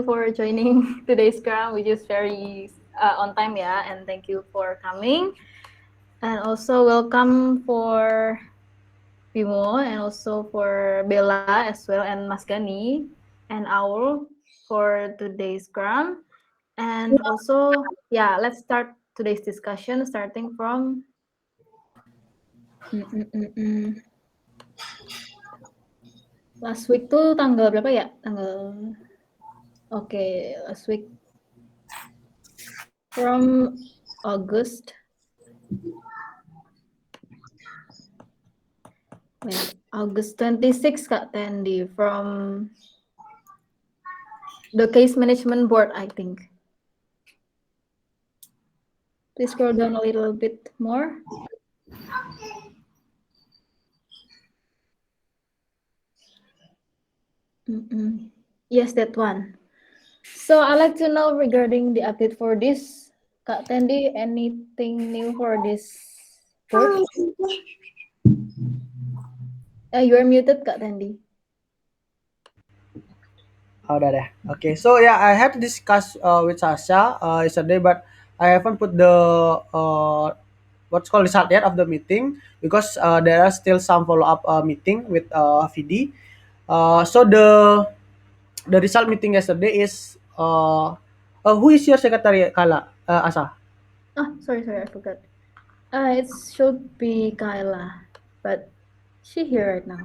for joining today's program, which is very on time, yeah. And thank you for coming. And also welcome for Bimo and also for Bella as well and Mas Gani and Aul for today's program. And also, yeah, let's start today's discussion starting from mm, mm, mm, mm. last week tuh tanggal berapa ya? Last week from August. August 26 Kak Tandy from the case management board, I think. Please scroll down a little bit more. Yes, that one. So I'd like to know regarding the update for this. Kak Tandy, anything new for this board? You are muted, Kak Tandy. Oh, udah deh. Okay, so yeah, I had to discuss with Sasha yesterday, but I haven't put the what's called result yet of the meeting because there are still some follow up meeting with VD. So the result meeting yesterday is who is your secretary, Kala Asa? Oh, sorry, I forgot. It should be Kyla, but she here right now.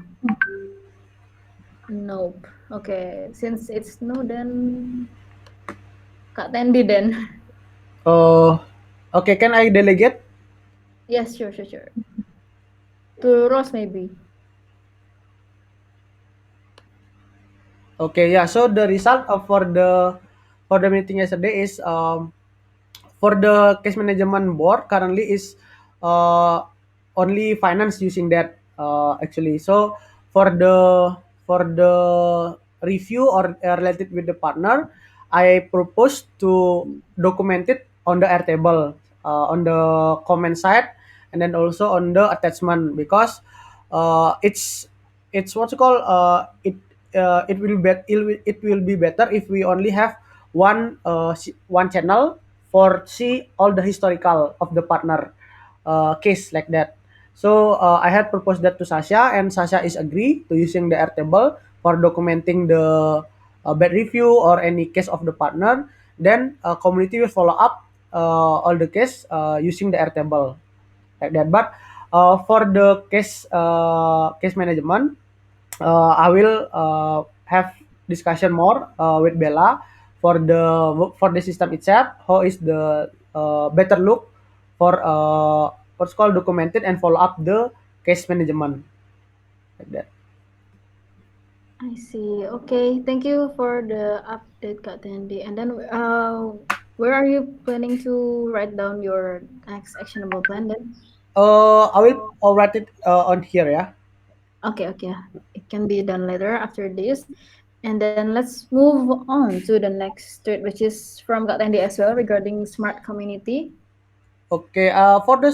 Nope. Okay, since it's no, then Kak Tandy then. Okay, can I delegate? Yes, sure. To Ross maybe. Okay, yeah. So the result for the meeting yesterday is for the case management board currently is uh, only finance using that actually. So for the for the review or related with the partner, I propose to document it on the Airtable on the comment side and then also on the attachment because it's what's called it will be better if we only have one channel for see all the historical of the partner case like that. So I had proposed that to Sasha, and Sasha is agree to using the Airtable for documenting the bad review or any case of the partner. Then community will follow up all the case using the Airtable like that. But for the case management, I will have discussion more with Bella for the system itself. How is the better look for what's called documented and follow up the case management like that. I see. Okay, thank you for the update, Kak Tandy. And then, where are you planning to write down your next actionable plan then? I will write it on here, yeah. Okay. It can be done later after this. And then let's move on to the next tweet, which is from Kak Tandy as well regarding smart community. Okay, for the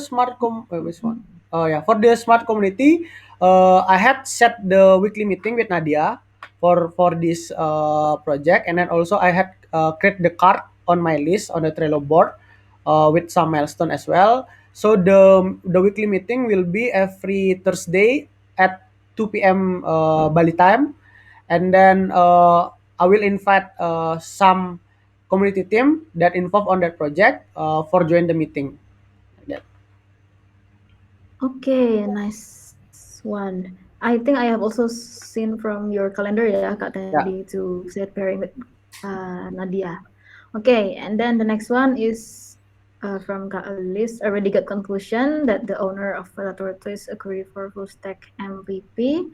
which one? Oh yeah, for the smart community, I had set the weekly meeting with Nadia for this project, and then also I had create the card on my list on the Trello board with some milestone as well. So the weekly meeting will be every Thursday at 2 p.m. Bali time, and then I will invite some community team that involved on that project for join the meeting. Like that. Okay, nice one. I think I have also seen from your calendar ya, Kak Yeah. Tandy, to set pairing with Nadia. Okay, and then the next one is from Kak Alice. Already got conclusion that the owner of Tortoise agree for full stack MVP.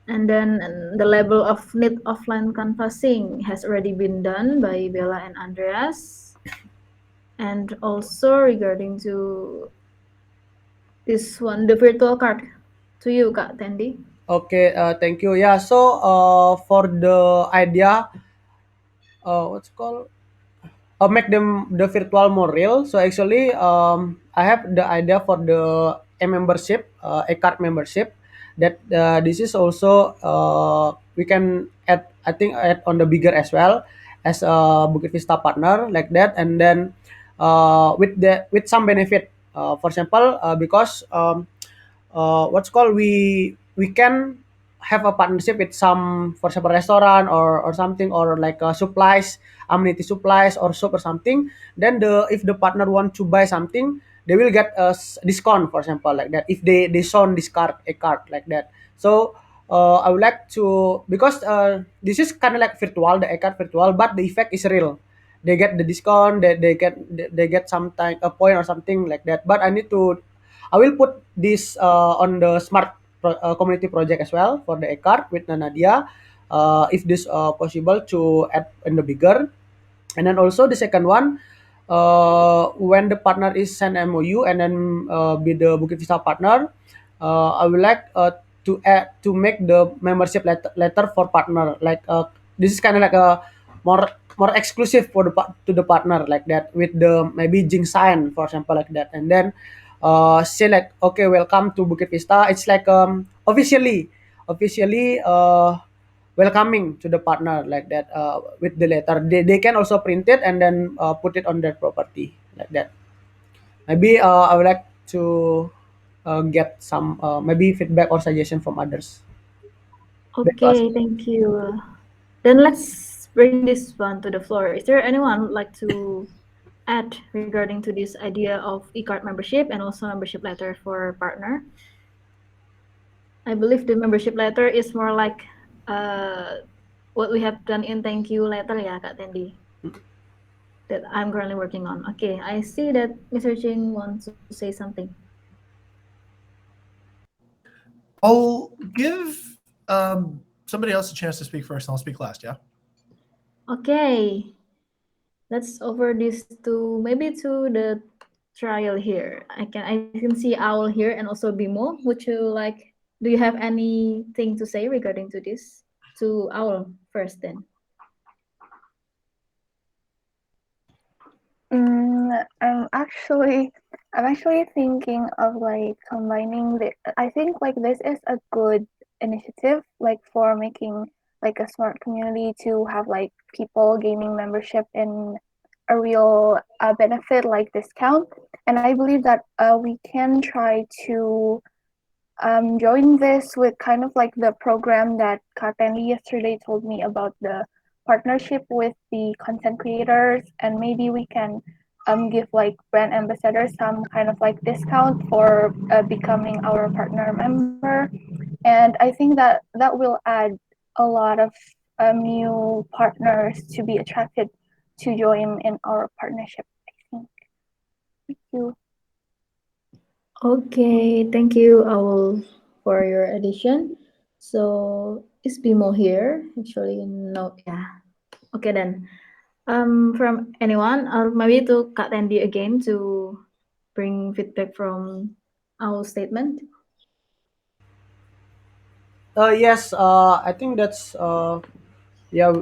And then the level of need offline canvassing has already been done by Bella and Andreas. And also regarding to this one, the virtual card to you, Kak Tandy. Okay. Thank you. Yeah. So for the idea, what's called make them the virtual more real. So actually, I have the idea for the a membership, a card membership. That this is also we can add. I think add on the bigger as well, as a Bukit Vista partner like that, and then with some benefit. For example, because what's called we can have a partnership with some, for example, restaurant or something, or like supplies, amenity supplies or soap or something. Then the if the partner want to buy something, they will get a discount, for example, like that, if they shown this card, a card like that. So I would like to, because this is kind of like virtual, the a card virtual, but the effect is real. They get the discount, they get some time a point or something like that. But I will put this on the smart community project as well for the e-card with Nadia, if this possible to add in the bigger. And then also the second one, when the partner is send MOU and then be the Bukit Vista partner, I would like to make the membership letter for partner. Like this is kind of like a more exclusive for to the partner like that, with the maybe Jing sign, for example, like that. And then say like, okay, welcome to Bukit Vista. It's like officially welcoming to the partner like that, with the letter. They can also print it and then put it on their property like that. Maybe I would like to get some maybe feedback or suggestion from others. Back to us. Okay, thank you. Then let's bring this one to the floor. Is there anyone would like to add regarding to this idea of e-card membership and also membership letter for partner? I believe the membership letter is more like uh, what we have done in thank you letter ya, Kak Tendi, that I'm currently working on. Okay, I see that Mr. Ching wants to say something. I'll give somebody else a chance to speak first, and I'll speak last. Yeah. Okay, let's over this to maybe to the trial here. I can see Owl here and also Bimo. Would you like? Do you have anything to say regarding to this? To Owl first, then. I'm actually thinking of like combining the. I think like this is a good initiative, like for making like a smart community to have like people gaining membership in a real benefit like discount. And I believe that we can try to join this with kind of like the program that Katani yesterday told me about, the partnership with the content creators, and maybe we can give like brand ambassadors some kind of like discount for becoming our partner member. And I think that that will add a lot of new partners to be attracted to join in our partnership, I think. Thank you. Okay, thank you, Owl, for your addition. So is Bimo here? Actually, no. Yeah. Okay then. From anyone, or maybe to Kak Tandy again to bring feedback from our statement. Yes, I think that's yeah.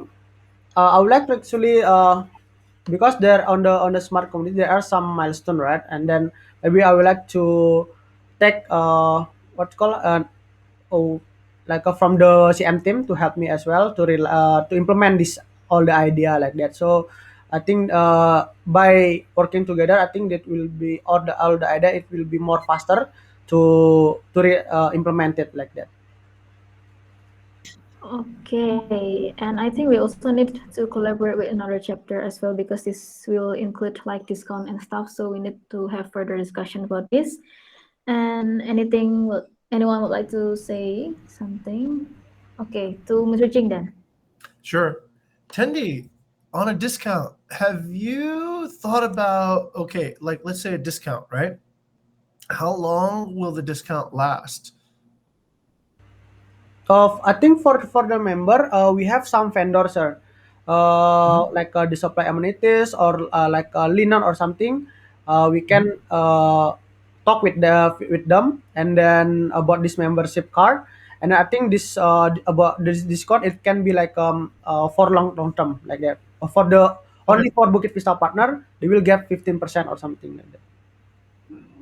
I would like to actually because there on the smart community there are some milestone, right? And then maybe I would like to take what's called oh, like from the CM team to help me as well to implement this all the idea like that. So I think by working together, I think that will be all the idea, it will be more faster implement it like that. Okay, and I think we also need to collaborate with another chapter as well because this will include like discount and stuff. So we need to have further discussion about this. And anyone would like to say something? Okay, to Mr. Jing then. Sure. Tendi, on a discount, have you thought about, okay, like let's say a discount, right? How long will the discount last? I think for the member, we have some vendors, sir. Like the supply amenities or like linen or something. We can talk with them and then about this membership card. And I think this about this discount, it can be like for long term like that. For the Okay. only for Bukit Vista partner, they will get 15% or something like that.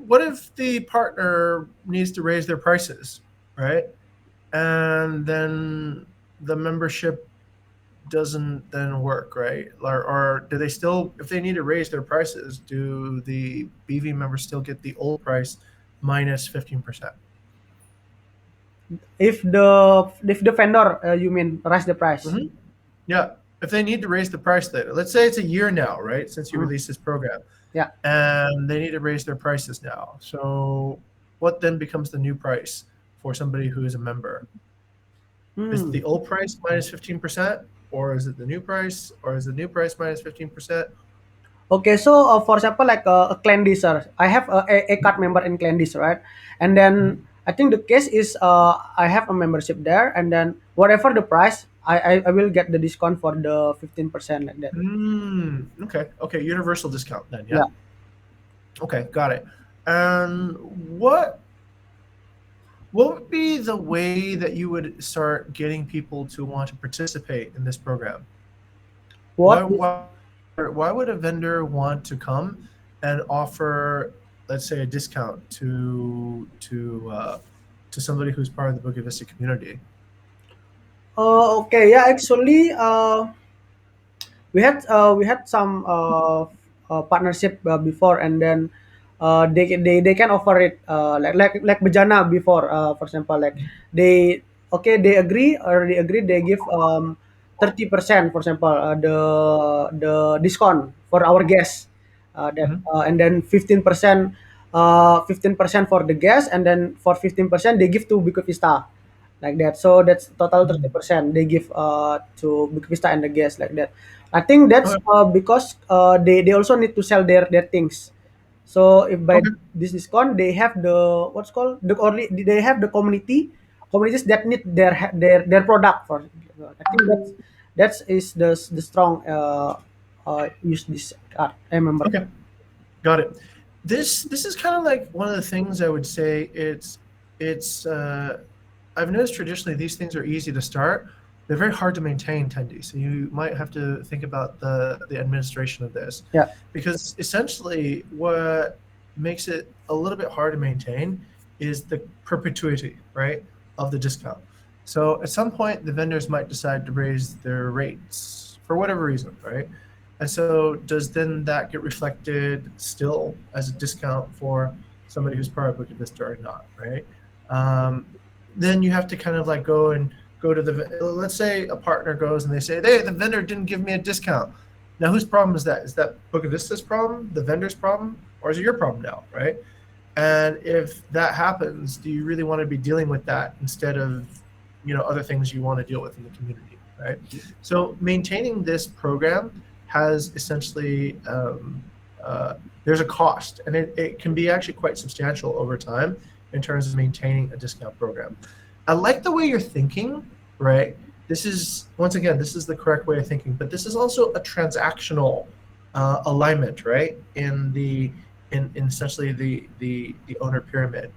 What if the partner needs to raise their prices, right? And then the membership doesn't then work, right? Or do they still, if they need to raise their prices, do the BV members still get the old price minus 15%? If the vendor, you mean, raise the price. Hmm. Yeah. If they need to raise the price later, let's say it's a year now, right? Since you Mm, released this program, yeah. and they need to raise their prices now. So what then becomes the new price for somebody who is a member? Is it Hmm. the old price minus 15%, or is it the new price, or is the new price minus 15%? Okay, so for example, like a Clandisser, I have a card member in Clandis, right? And then I think the case is I have a membership there, and then whatever the price, I will get the discount for the 15% like that. Okay. Okay. Universal discount then. Yeah. Yeah. Okay. Got it. And what would be the way that you would start getting people to want to participate in this program? Why What? why why would a vendor want to come and offer, let's say, a discount to somebody who's part of the Bukit Vista community? Okay, yeah, actually, we had some partnership before, and then they can offer it like Bejana before, for example, like they okay they agree they give 30%, for example, the discount for our guests, that Mhm. and then 15% for the guests, and then for 15% they give to Bukit Vista, like that. So that's total Mm. 30% they give to Bukit Vista and the guests, like that. I think that's Okay. because they also need to sell their things. So if by Okay. this discount they have the what's called the only they have the communities that need their product for. I think that's is the strong use this card. I remember. Okay. Got it. This is kind of like one of the things I would say. It's I've noticed traditionally these things are easy to start. They're very hard to maintain, Tendi. So you might have to think about the administration of this, Yeah. because essentially what makes it a little bit hard to maintain is the perpetuity, right, of the discount. So at some point, the vendors might decide to raise their rates for whatever reason, right? And so does then that get reflected still as a discount for somebody who's part of Bukit Vista or not, right? Um, then you have to kind of like go to let's say a partner goes and they say, hey, the vendor didn't give me a discount. Now whose problem is that? Is that Bukit Vista's problem, the vendor's problem, or is it your problem now, right? And if that happens, do you really want to be dealing with that instead of, other things you want to deal with in the community, right? So maintaining this program has essentially there's a cost, and it can be actually quite substantial over time in terms of maintaining a discount program. I like the way you're thinking, right? This is, once again, this is the correct way of thinking, but this is also a transactional alignment, right? In essentially the owner pyramid.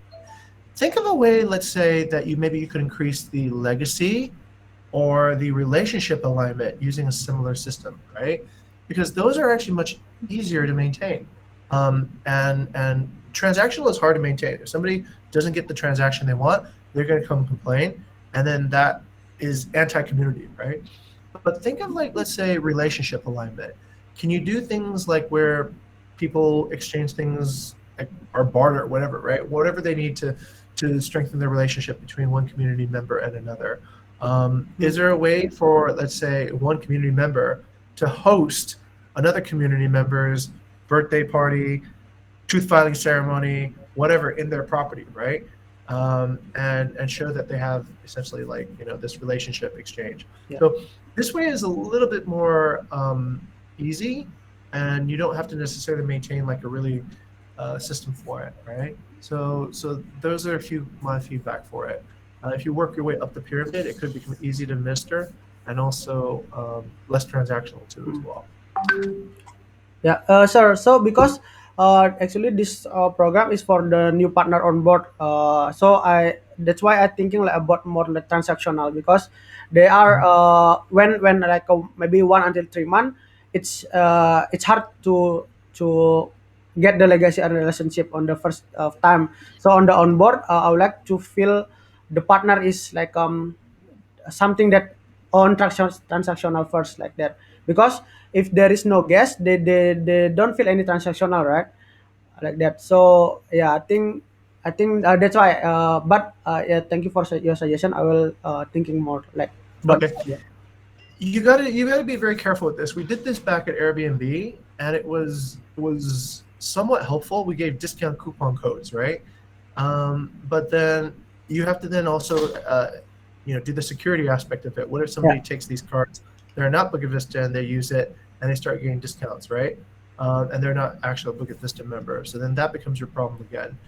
Think of a way, let's say, that maybe you could increase the legacy or the relationship alignment using a similar system, right? Because those are actually much easier to maintain. And transactional is hard to maintain. If somebody doesn't get the transaction they want, they're going to come complain, and then that is anti-community, right? But think of, like, let's say, relationship alignment. Can you do things like where people exchange things, like, or barter, whatever, right? Whatever they need to strengthen the relationship between one community member and another. Is there a way for, let's say, one community member to host another community member's birthday party, truth filing ceremony, whatever, in their property, right? And show that they have essentially, like, this relationship exchange. Yeah. So this way is a little bit more easy, and you don't have to necessarily maintain like a really system for it, right? So those are a few my feedback for it. If you work your way up the pyramid, it could become easy to administer, and also less transactional too as well. Yeah, sir. So because actually this program is for the new partner on board. So that's why I thinking like about more like transactional, because they are Mhm. when like maybe 1 until 3 months, it's hard to get the legacy and relationship on the first time. So on the onboard, I would like to feel the partner is like something that on transactional first like that, because if there is no guest, they don't feel any transactional, right, like that. So yeah, I think that's why. But yeah, thank you for your suggestion. I will thinking more like about Okay. this idea. You gotta be very careful with this. We did this back at Airbnb, and it was somewhat helpful. We gave discount coupon codes, right? But then you have to then also do the security aspect of it. What if Yeah. somebody takes these cards, they're not Bukit Vista, and they use it and they start getting discounts, right? And they're not actual Bukit Vista member. So then that becomes your problem again.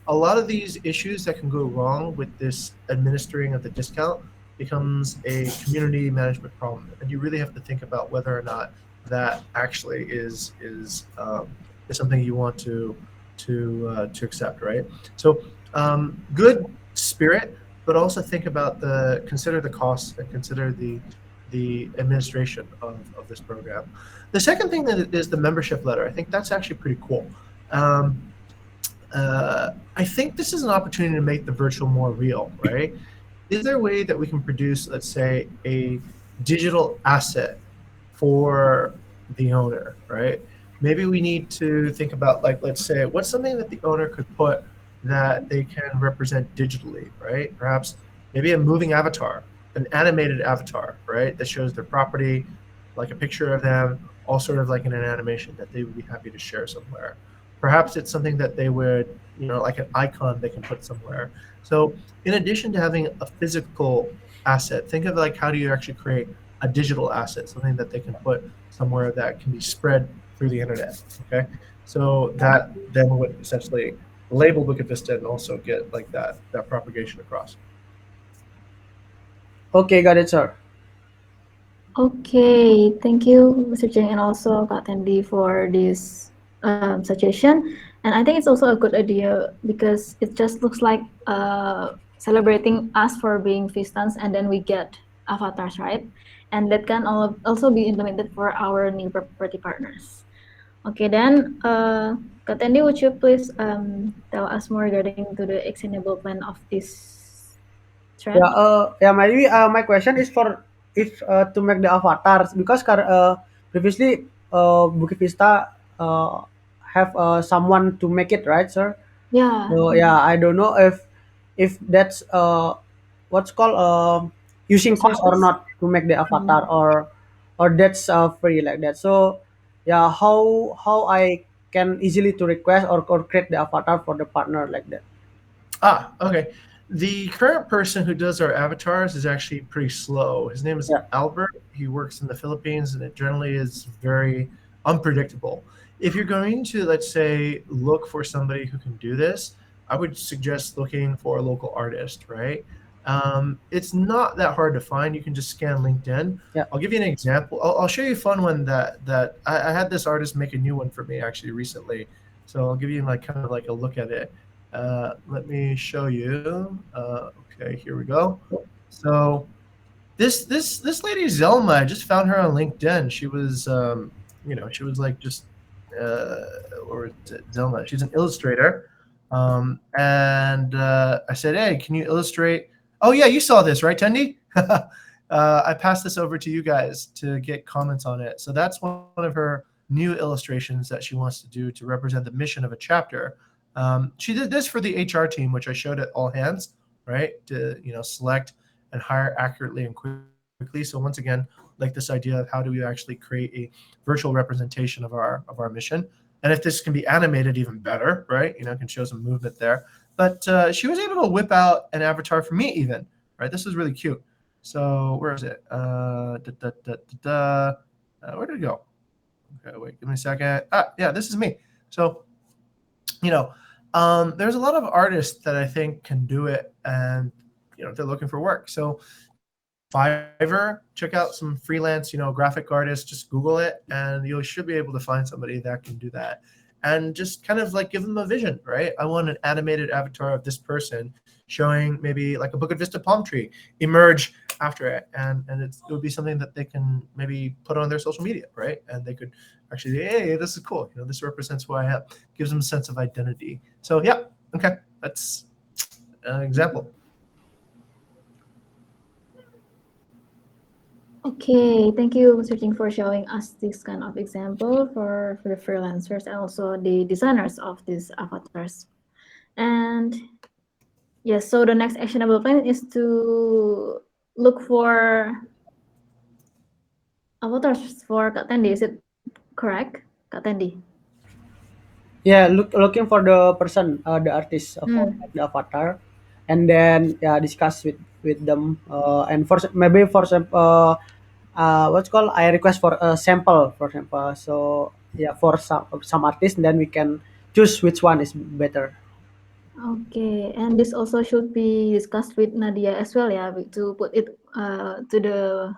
A lot of these issues that can go wrong with this administering of the discount becomes a community management problem, and you really have to think about whether or not that actually is something you want to accept, right? So good spirit, but also think about consider the costs and consider the administration of this program. The second thing that is the membership letter. I think that's actually pretty cool. Um, I think this is an opportunity to make the virtual more real, right? Is there a way that we can produce, let's say, a digital asset for the owner, right? Maybe we need to think about, like, let's say, what's something that the owner could put that they can represent digitally, right? Perhaps maybe a moving avatar, an animated avatar, right? That shows their property, like a picture of them, all sort of like in an animation that they would be happy to share somewhere. Perhaps it's something that they would, like an icon they can put somewhere. So in addition to having a physical asset, think of like how do you actually create a digital asset, something that they can put somewhere that can be spread through the internet. Okay, so that then would essentially label Bukit Vista and also get like that propagation across. Okay, got it, sir. Okay, thank you, Mr. Cheng, and also Kak Tandy for this suggestion. And I think it's also a good idea because it just looks like celebrating us for being Vistans, and then we get avatars, right? And that can also be implemented for our new property partners. Okay, then, Kak Tandy, would you please tell us more regarding to the extendable plan of this Yeah, thread? yeah. Maybe my question is for if to make the avatars, because previously Bukit Vista have someone to make it, right, sir? Yeah. So yeah, I don't know if that's what's called using The cost or service. not to make the avatar, Mm. or that's free like that. So yeah, how I can easily to request or create the avatar for the partner like that. Okay. The current person who does our avatars is actually pretty slow. His name is Yeah. Albert. He works in the Philippines, and it generally is very unpredictable. If you're going to, let's say, look for somebody who can do this, I would suggest looking for a local artist, right? It's not that hard to find. You can just scan LinkedIn. Yeah. I'll give you an example. I'll show you a fun one that I had this artist make a new one for me actually recently. So I'll give you like kind of like a look at it. Let me show you. Okay, here we go. So this lady Zelma, I just found her on LinkedIn. She was, she was like just, uh, or is it Zelma? She's an illustrator, and I said, "Hey, can you illustrate?" Oh yeah, you saw this, right, Tendi? I passed this over to you guys to get comments on it. So that's one of her new illustrations that she wants to do to represent the mission of a chapter. She did this for the HR team, which I showed at all hands, right? To select and hire accurately and quickly. So once again, like this idea of how do we actually create a virtual representation of our mission, and if this can be animated, even better, right? Can show some movement there. But she was able to whip out an avatar for me, even, right? This was really cute. So where is it? Where did it go? Okay, wait, give me a second. Yeah, this is me. So you know, there's a lot of artists that I think can do it, and they're looking for work. So Fiverr, check out some freelance, graphic artists. Just Google it, and you should be able to find somebody that can do that. And just kind of like give them a vision, right? I want an animated avatar of this person showing maybe like a Bukit Vista palm tree emerge after it, and it would be something that they can maybe put on their social media, right? And they could actually say, hey, this is cool. This represents who I am. Gives them a sense of identity. So yeah, okay, that's an example. Okay, thank you, Searching, for showing us this kind of example for the freelancers and also the designers of these avatars. And yes, so the next actionable plan is to look for avatars for Kak Tendi. Is it correct, Kak Tendi? Yeah, looking for the person, the artist for Hmm. the avatar, and then yeah, discuss with them. And for maybe for some what's called, I request for a sample, for example. So yeah, for some artists, then we can choose which one is better. Okay, and this also should be discussed with Nadia as well, yeah, to put it to the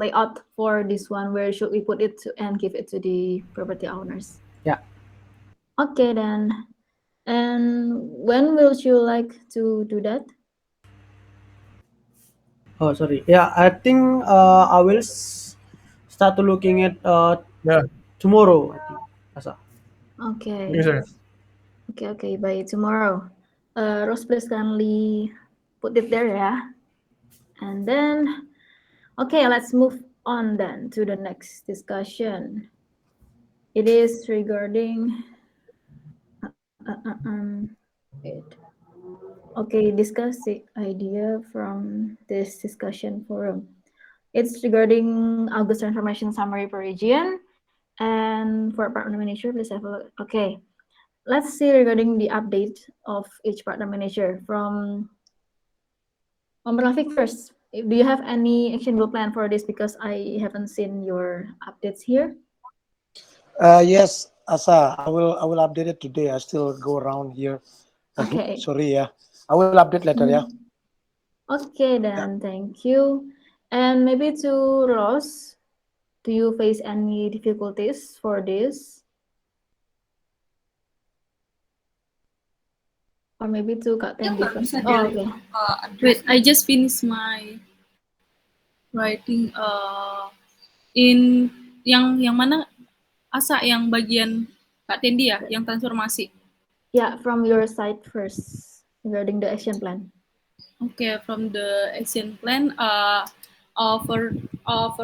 layout for this one. Where should we put it to, and give it to the property owners? Yeah. Okay, then. And when will you like to do that? Oh, sorry. Yeah, I think I will start to looking at Yeah. tomorrow. I think. Asa. Yes, Okay, sir. okay. By tomorrow, Rose, please kindly put it there, yeah. And then, okay, let's move on then to the next discussion. It is regarding wait. Okay, discuss the idea from this discussion forum. It's regarding August transformation summary per region. And for partner manager, please have a look. Okay, let's see regarding the update of each partner manager from Rafiq first. Do you have any actionable plan for this? Because I haven't seen your updates here. Yes, Asa, I will update it today. I still go around here. Okay. Sorry, yeah. I will update later, yeah. Mhm. Okay, Yeah. then thank you. And maybe to Ross, do you face any difficulties for this? Or maybe to Kak Ya Tendi nggak first? bisa di Oh, okay. Wait, I just finished my writing in yang mana Asa yang bagian Kak Tendi ya, yang transformasi. Yeah, from your side first regarding the action plan. Okay, from the action plan, for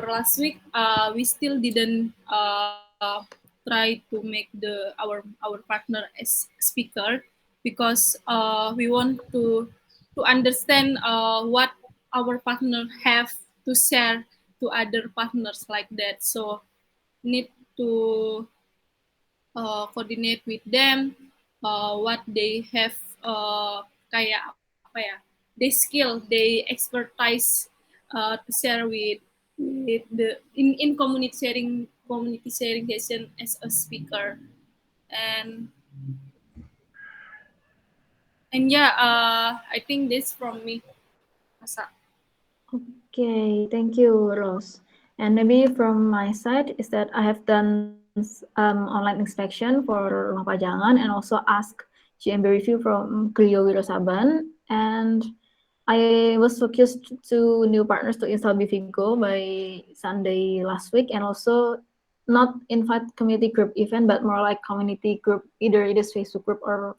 last week, we still didn't try to make our partner as speaker because we want to understand what our partner have to share to other partners like that. So need to coordinate with them, what they have, kayak apa ya, they skill, they expertise to share with the in community sharing session as a speaker, and yeah, I think this from me, Asa. Okay, thank you, Rose. And maybe from my side is that I have done online inspection for Rumah Pajangan and also ask GMB review from Clio Wirosaban. And I was focused to new partners to install Bivigo by Sunday last week, and also not invite community group event, but more like community group, either it is Facebook group or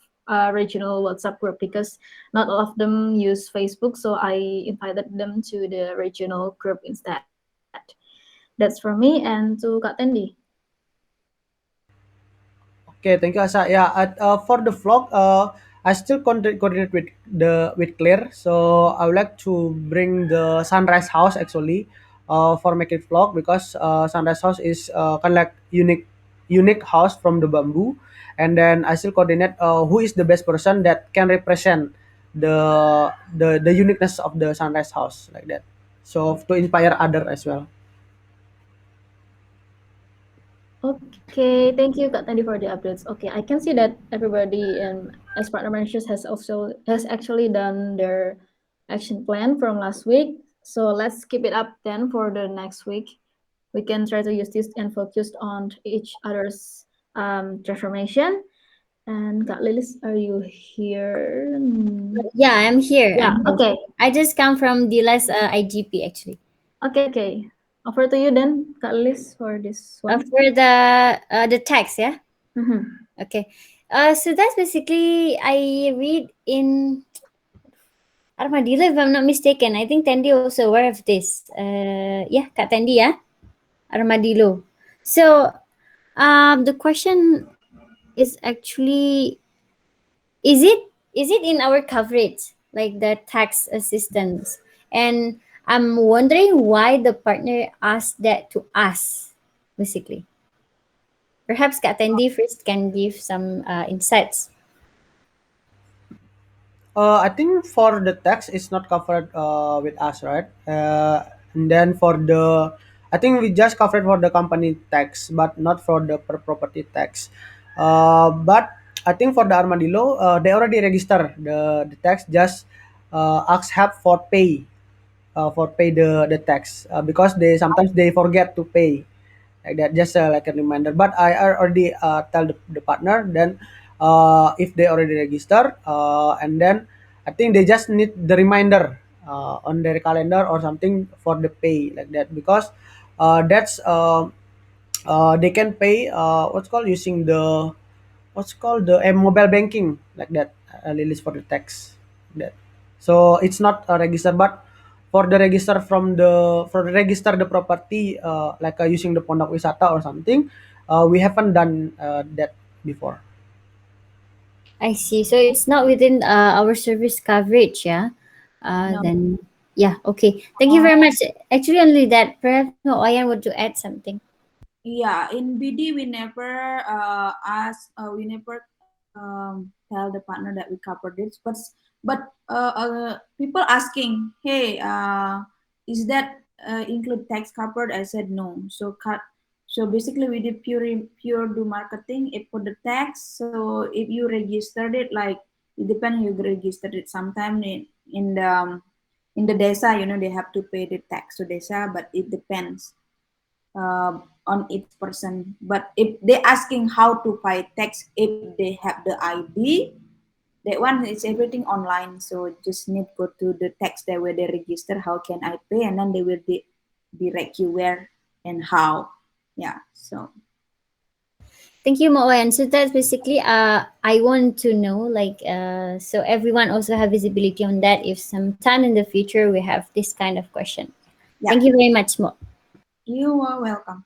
regional WhatsApp group, because not all of them use Facebook, so I invited them to the regional group instead. That's for me, and to Kak Tendi. Okay, thank you, Asa. Yeah, for the vlog, I still coordinate with Claire. So I would like to bring the Sunrise House actually, for make it vlog, because Sunrise House is kind of like unique house from the bamboo, and then I still coordinate who is the best person that can represent the uniqueness of the Sunrise House like that. So to inspire other as well. Okay, thank you Kak Tendi for the updates. Okay, I can see that everybody as partner managers has actually done their action plan from last week. So let's keep it up then for the next week. We can try to use this and focus on each other's transformation. And Kak Lilis, are you here? Yeah, I'm here. Yeah, I'm here. okay. I just come from the last IGP actually. Okay. Over to you then, Kak Lilis, for this one. For the text, yeah. Mhm. Okay. So that's basically I read in Armadillo, if I'm not mistaken. I think Tandy also aware of this. Yeah, Kak Tandy, yeah? Armadillo. So, the question is actually, is it in our coverage, like the tax assistance? And I'm wondering why the partner asked that to us, basically. Perhaps Kak Tandy first can give some insights. I think for the tax, it's not covered with us, right? And then for the, I think we just covered for the company tax, but not for the per property tax. But I think for the Armadillo, they already register the tax. Just ask help for pay the tax because they sometimes they forget to pay like that, just like a reminder. But I already tell the partner, then if they already register, and then I think they just need the reminder on their calendar or something for the pay like that, because that's they can pay what's called using the what's called the mobile banking like that, release for the tax that. So it's not a register, but for the register from the for the register the property like using the pondok wisata or something, we haven't done that before. I see. So it's not within our service coverage, yeah? No. Then, yeah, okay. Thank you very much. Actually, only that. Perhaps no, Oyan would to add something. Yeah, in BD we never we never tell the partner that we cover this, but people asking, hey, is that include tax covered? I said no. So cut. So basically, we did pure do marketing. It for the tax. So if you registered it, like it depends you registered it. Sometime in the desa, they have to pay the tax to desa, but it depends on each person. But if they asking how to pay tax, if they have the ID, that one is everything online. So just need go to the tax there where they register. How can I pay? And then they will direct you where and how. Yeah. So Thank you, Moen. So that's basically I want to know, like so everyone also have visibility on that if sometime in the future we have this kind of question. yeah, Thank you very much, Mo. you are welcome.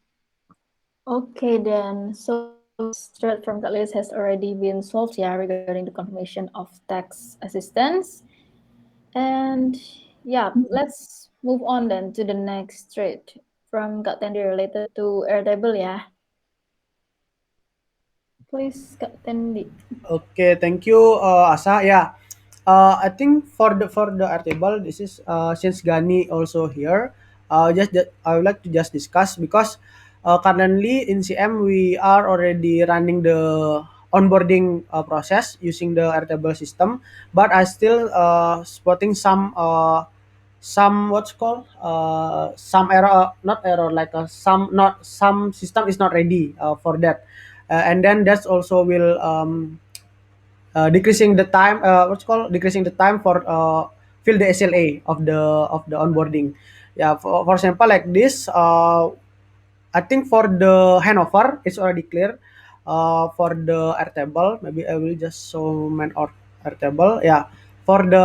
Okay, then. So this thread from Kak Liz has already been solved, yeah, regarding the confirmation of tax assistance. And yeah, let's move on then to the next thread from Kak Tendi related to Airtable, yeah. Please, Kak Tendi. Okay, thank you, Asa. Yeah, I think for the article, this is since Gani also here. Just that I would like to just discuss because currently in CM we are already running the onboarding process using the Airtable system, but I still spotting some what's called some error, not error, like some not some system is not ready for that, and then that's also will decreasing the time what's called decreasing the time for fill the SLA of the onboarding. Yeah, for example like this, I think for the handover it's already clear. For the Airtable, maybe I will just show man or Airtable. Yeah, for the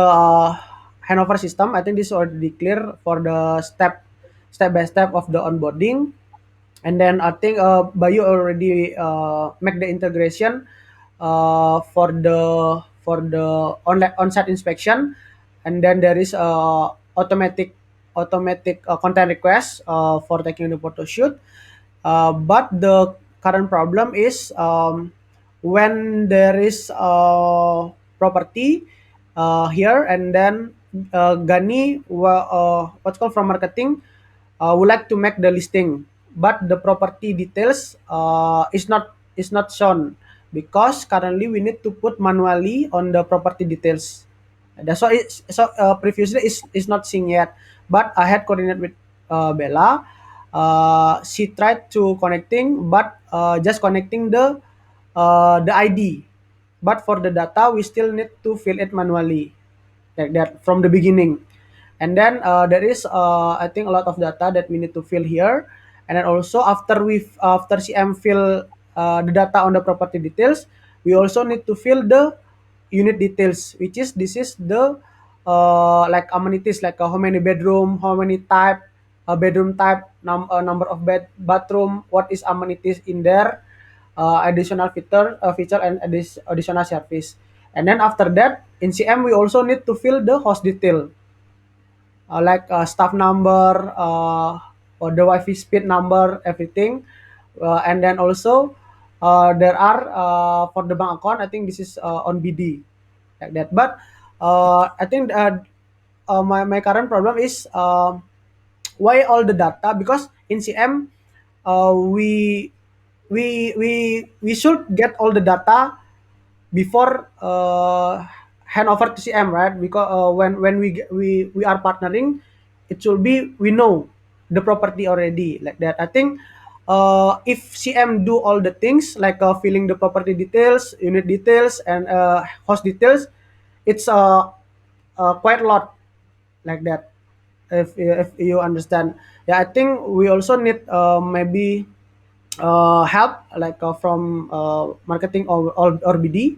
handover system, I think this is already clear for the step by step of the onboarding. And then I think Bayu already make the integration for the online on-site inspection, and then there is automatic content request for taking the photo shoot. But the current problem is when there is property here, and then Gani what's called from marketing would like to make the listing, but the property details is not shown because currently we need to put manually on the property details. That's why previously is not seen yet. But I had coordinated with Bella. She tried to connecting, but just connecting the ID. But for the data, we still need to fill it manually like that from the beginning. And then there is I think a lot of data that we need to fill here. And then also after CM fill the data on the property details, we also need to fill the unit details, which is this is the like amenities, like how many bedroom, how many type, bedroom type, number of bathroom, what is amenities in there, additional feature and additional service. And then after that, in CM we also need to fill the host detail, like staff number, or the Wi-Fi speed number, everything. And then also there are for the bank account, I think this is on BD like that. But I think my current problem is why all the data, because in CM we should get all the data before hand over to CM, right? Because when we are partnering, it should be we know the property already like that. I think if CM do all the things like filling the property details, unit details, and host details, it's quite a lot like that. If you understand, yeah, I think we also need maybe help like from marketing or BD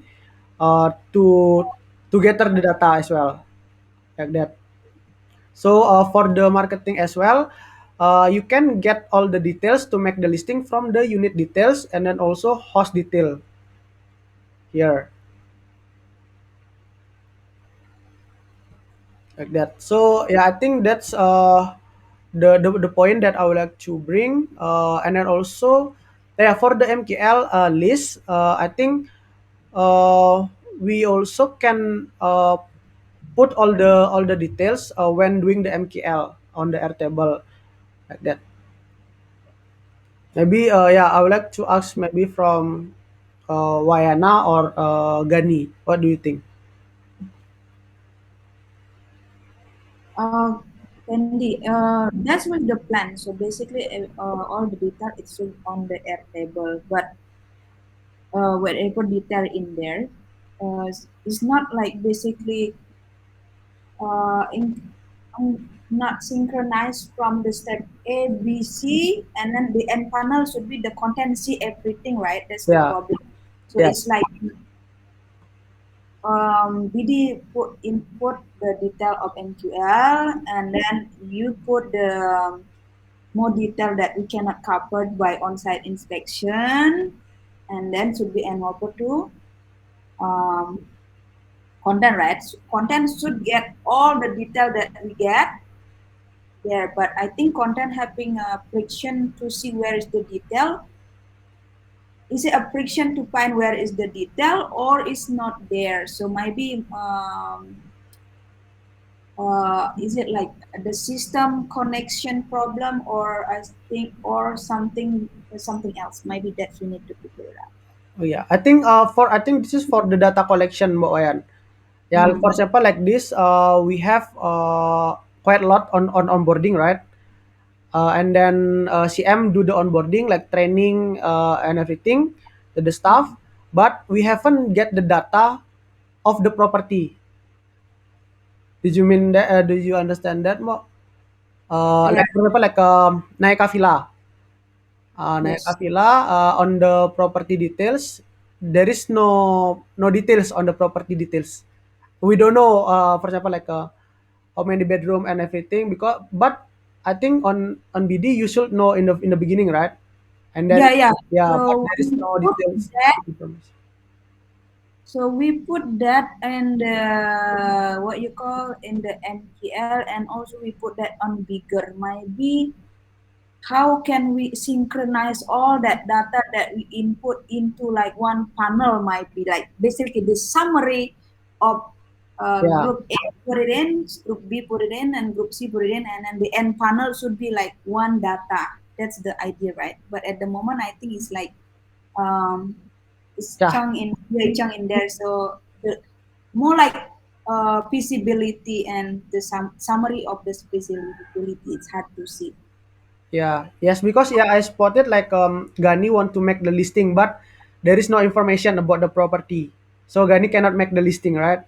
to gather the data as well like that. So for the marketing as well, you can get all the details to make the listing from the unit details and then also host detail here like that. So yeah, I think that's the point that I would like to bring. And then also, yeah, for the MQL list, I think uh, we also can put all the details when doing the MQL on the Airtable like that. Maybe yeah, I would like to ask maybe from Wayana or Gani. What do you think? Uh, Candy, that's with the plan. So basically, all the data it's on the Airtable, but whatever detail in there, it's not like basically not synchronized from the step A, B, C, and then the end panel should be the content, see everything, right? That's the Yeah, problem. So yes, it's like BD input the detail of MQL, and then you put the more detail that we cannot cover by on-site inspection, and then should be hand over to um, content, right? So content should get all the detail that we get there, but I think content having a friction to see where is the detail. Is it a friction to find where is the detail or is not there? So maybe is it like the system connection problem, or I think, or something else? Maybe that we need to figure it out. oh, yeah. I think this is for the data collection, Mbak Wayan. Yeah, Hmm. for example, like this, we have quite a lot on onboarding, right? And then CM do the onboarding, like training and everything to the staff, but we haven't get the data of the property. Did you mean that? Do you understand that, Mbak? Yeah. Like for example, like naik villa. Naik Yes. villa on the property details, there is no details on the property details. We don't know, for example, like how many bedroom and everything. Because, but I think on BD you should know in the beginning, right? And then Yeah, yeah. yeah, but So there is we no put details that. information. So we put that in the what you call in the MTL, and also we put that on bigger. Maybe how can we synchronize all that data that we input into like one panel? Might be like basically the summary of Yeah, group A put it in, group B put it in, and group C put it in, and then the end panel should be like one data. That's the idea, right? But at the moment, I think it's like um, it's yeah, chunk in very chunk in there. So the more like feasibility and the summary of the feasibility. It's hard to see. yeah, yes. Because yeah, I spotted like Gani want to make the listing, but there is no information about the property, so Gani cannot make the listing, right?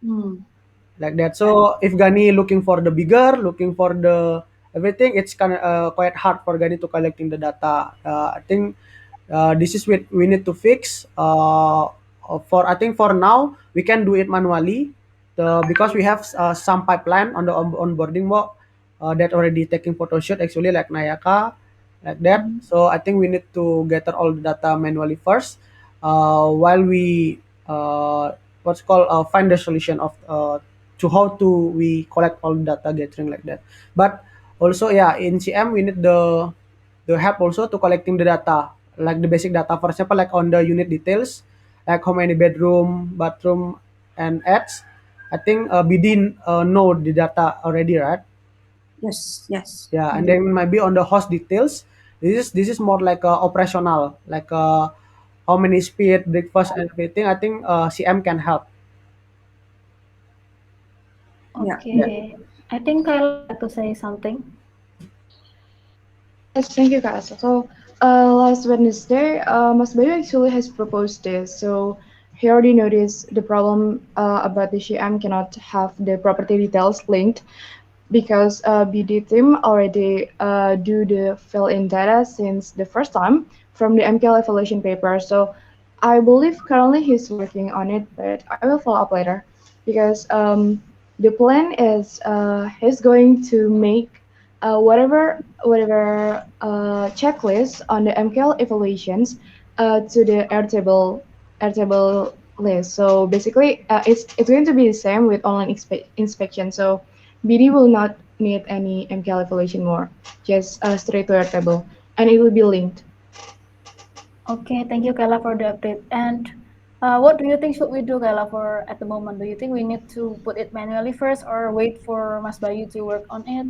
Hmm. Like that. So if Gani looking for the bigger, looking for the everything, it's kind of quite hard for Gani to collecting the data. I think this is what we need to fix. For I think for now we can do it manually because we have some pipeline on the onboarding work that already taking photo shoot actually like Nayaka, like that. So I think we need to gather all the data manually first, while we what's called find the solution of to how to we collect all the data gathering like that. But also yeah, in CM we need the help also to collecting the data, like the basic data, for example like on the unit details, like how many bedroom, bathroom, and ads. I think BD know the data already, right? Yes, yes, Yeah, we and do. then maybe on the host details, this is more like operational, like how many speed, breakfast, and everything. I think CM can help. Yeah. Yeah. Okay. I think Kayla would like to say something. Yes, thank you, guys. So, last Wednesday, Mas Bayu actually has proposed this. So, he already noticed the problem about the CM cannot have the property details linked because BD team already do the fill-in data since the first time from the MKL evaluation paper. So, I believe currently he's working on it, but I will follow up later because the plan is he's going to make whatever checklist on the MKL evaluations to the Airtable list. So basically, it's going to be the same with online inspection. So BD will not need any MKL evaluation more, just straight to Airtable, and it will be linked. Okay, thank you, Kayla, for the update. And what do you think should we do, Kayla, for at the moment? Do you think we need to put it manually first or wait for Mas Bayu to work on it?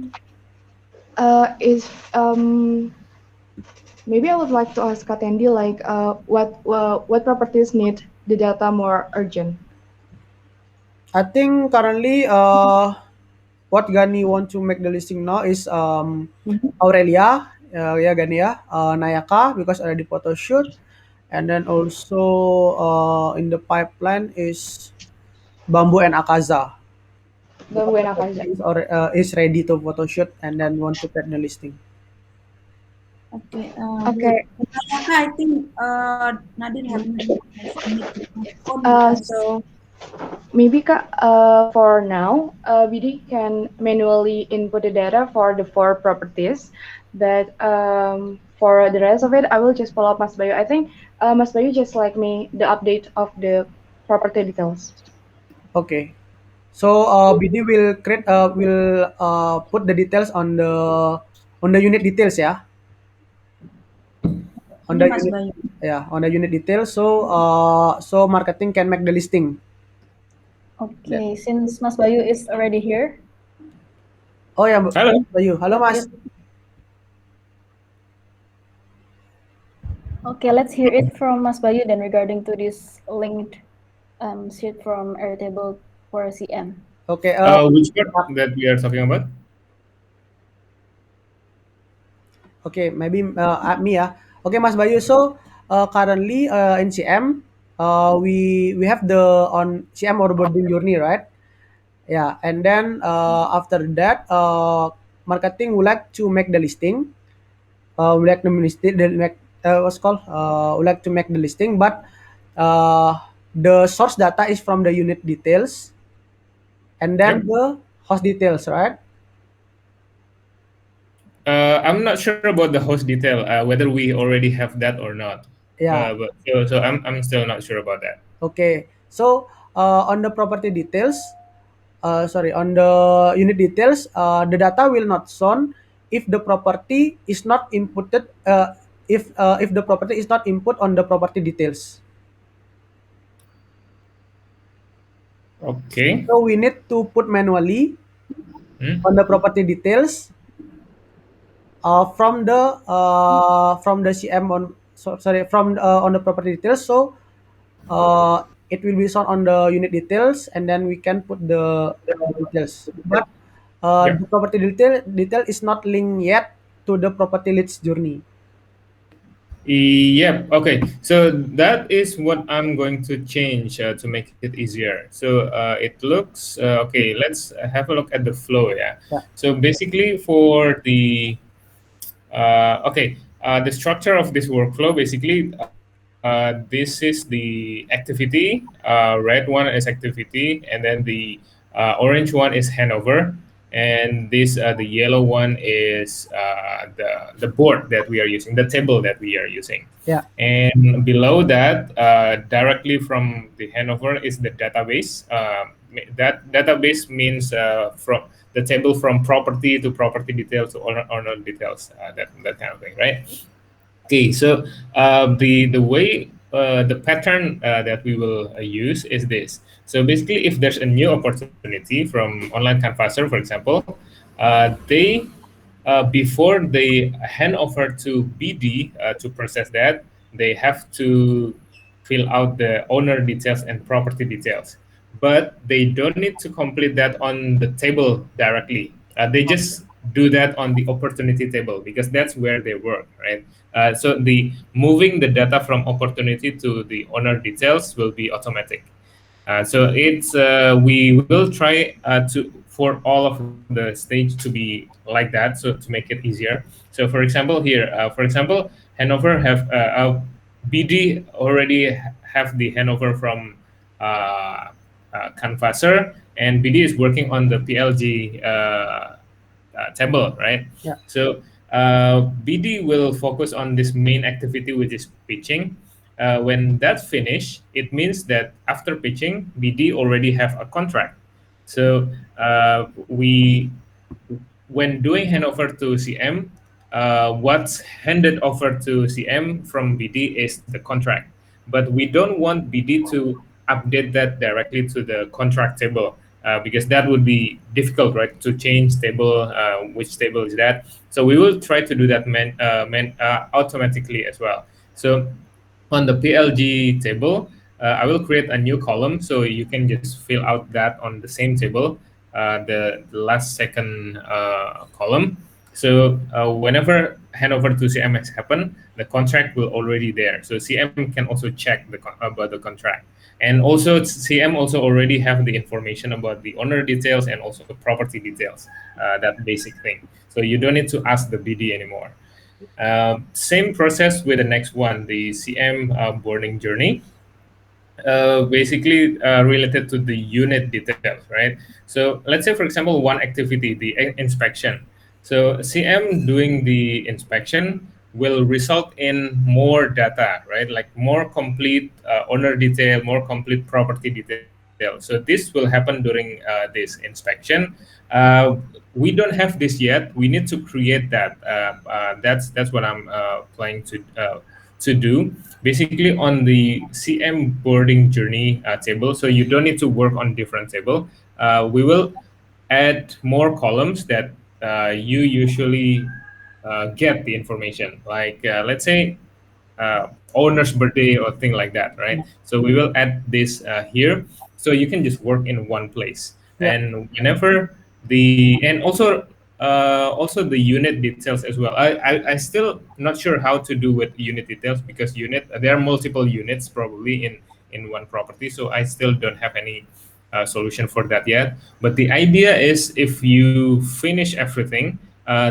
Is Maybe I would like to ask Katendi like what properties need the data more urgent. I think currently what Gani want to make the listing now is Aurelia, yeah Gani ya, Nayaka because already photo shoot, and then also in the pipeline is Bamboo and Akaza because Bambu and Akaza. is ready to photo shoot and then want to get the listing. Okay. Okay. I think Nadir having difficulties to meet the phone because So maybe Kak, for now, BD can manually input the data for the four properties, but for the rest of it, I will just follow up Mas Bayu. I think Mas Bayu just like me the update of the property details. Okay, so BD will put the details on the unit details ya, on ini the Mas unit, Bayu. yeah, on the unit details. So marketing can make the listing. That. Okay, since Mas Bayu is already here, Oh ya, Halo. Bayu. Halo yep, Mas. yep. Okay, let's hear it from Mas Bayu then regarding to this linked sheet from Airtable for CM. Okay. Which part that we are talking about? Okay, maybe me ya. Okay, Mas Bayu. So currently in CM, we have the on CM onboarding journey, right? Yeah, and then after that, marketing would like to make the listing. Would like to listing, what's called? Would like to make the listing, but uh, the source data is from the unit details, and then Yep. the host details, right? I'm not sure about the host detail, whether we already have that or not. Yeah. But so I'm still not sure about that. Okay. So on the property details, sorry, on the unit details, the data will not shown if the property is not inputted. If the property is not input on the property details. Okay. So we need to put manually Hmm. on the property details from the CM on, sorry, from on the property details. So it will be shown on the unit details, and then we can put the details. But Yep. the property detail is not linked yet to the property leads journey. Yep. Okay. So that is what I'm going to change to make it easier. So it looks okay. Let's have a look at the flow. Yeah. Yeah. So basically, for the structure of this workflow, basically, this is the activity. Red one is activity, and then the Orange one is handover, and this the yellow one is the board that we are using, the table that we are using. Yeah. And below that, directly from the handover is the database. That database means from the table from property to property details to owner details, that kind of thing, right? Okay, so the way the pattern that we will use is this. So basically, if there's a new opportunity from online canvasser, for example, they before they hand over to BD to process that, they have to fill out the owner details and property details. But they don't need to complete that on the table directly. They just do that on the opportunity table because that's where they work, right? So the moving the data from opportunity to the owner details will be automatic. So it's we will try to for all of the stage to be like that, so to make it easier. So for example, here, for example, Hanover have BD already have the Hanover from Canvasser, and BD is working on the PLG table, right? Yeah. So BD will focus on this main activity, which is pitching. When that's finished, it means that after pitching, BD already have a contract. So we, when doing handover to CM, what's handed over to CM from BD is the contract. But we don't want BD to update that directly to the contract table, because that would be difficult, right? To change table, which table is that. So we will try to do that automatically as well. So on the PLG table, I will create a new column, so you can just fill out that on the same table, the last second column. So whenever handover to CMX happen, the contract will already there. So CM can also check about the contract. And also CM also already have the information about the owner details and also the property details, that basic thing. So you don't need to ask the BD anymore. Same process with the next one, the CM boarding journey. Basically related to the unit details, right? So let's say, for example, one activity, the inspection. So CM doing the inspection will result in more data, right? Like more complete owner detail, more complete property detail. So this will happen during this inspection. We don't have this yet. We need to create that. That's what I'm planning to do. Basically, on the CM boarding journey table, so you don't need to work on different table. We will add more columns that you usually get the information. Like let's say owner's birthday or thing like that, right? So we will add this here, so you can just work in one place. Yeah. And whenever and also the unit details as well. I still not sure how to do with unit details, because there are multiple units probably in one property, so I still don't have any solution for that yet. But the idea is, if you finish everything,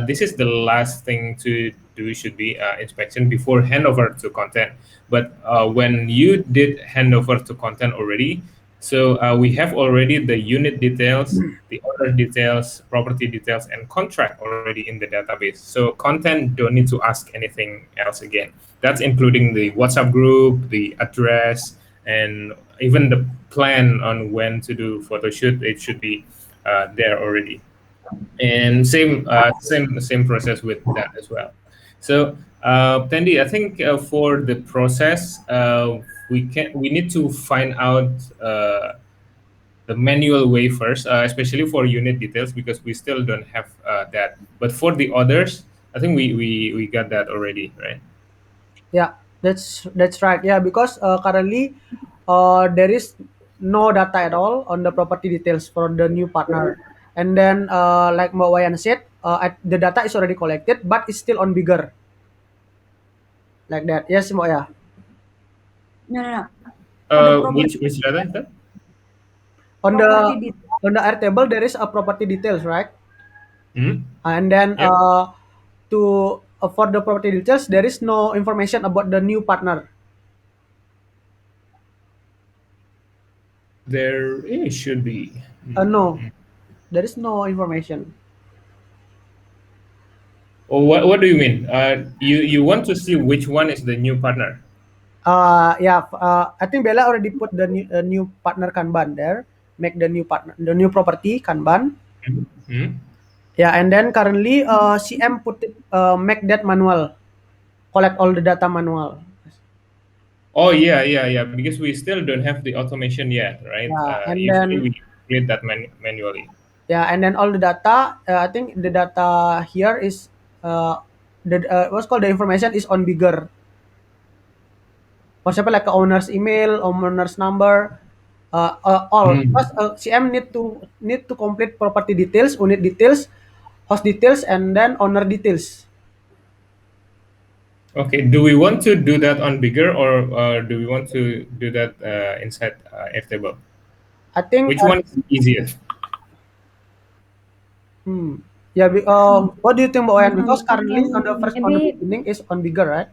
this is the last thing to do, should be inspection before handover to content. But when you did handover to content already, so we have already the unit details, the order details, property details, and contract already in the database. So content don't need to ask anything else again. That's including the WhatsApp group, the address, and even the plan on when to do photo shoot. It should be there already. And same process with that as well. So Tandy, I think for the process, we need to find out the manual way first, especially for unit details, because we still don't have that. But for the others, I think we got that already, right? Yeah, that's right. Yeah, because currently there is no data at all on the property details for the new partner. And then like Mbak Wayan said, the data is already collected, but it's still on bigger, like that. Yes, Mbak Ya. No, no, no. On the property, Which data is that? On property the detail. on the air table there is a property details, right? Hmm? And then Yep. to for the property details there is no information about the new partner. There should be. No, there is no information. Or what do you mean? You want to see which one is the new partner? Yeah, I think Bella already put the new partner Kanban there. Make the new partner, the new property Kanban. Hmm? Yeah, and then currently CM put it, make that manual, collect all the data manual. Oh yeah. Because we still don't have the automation yet, right? Yeah, and Usually then we create that manually. yeah, and then all the data. I think the data here is the what's called the information is on bigger. For example, like a owner's email, owner's number, all. Hmm. Plus, CM need to complete property details, unit details, host details, and then owner details. Okay. Do we want to do that on bigger, or do we want to do that inside Airtable? I think. Which one is easiest? Hmm. Yeah. What do you think, Boyan? Because currently on the first on the Maybe beginning is on bigger, right?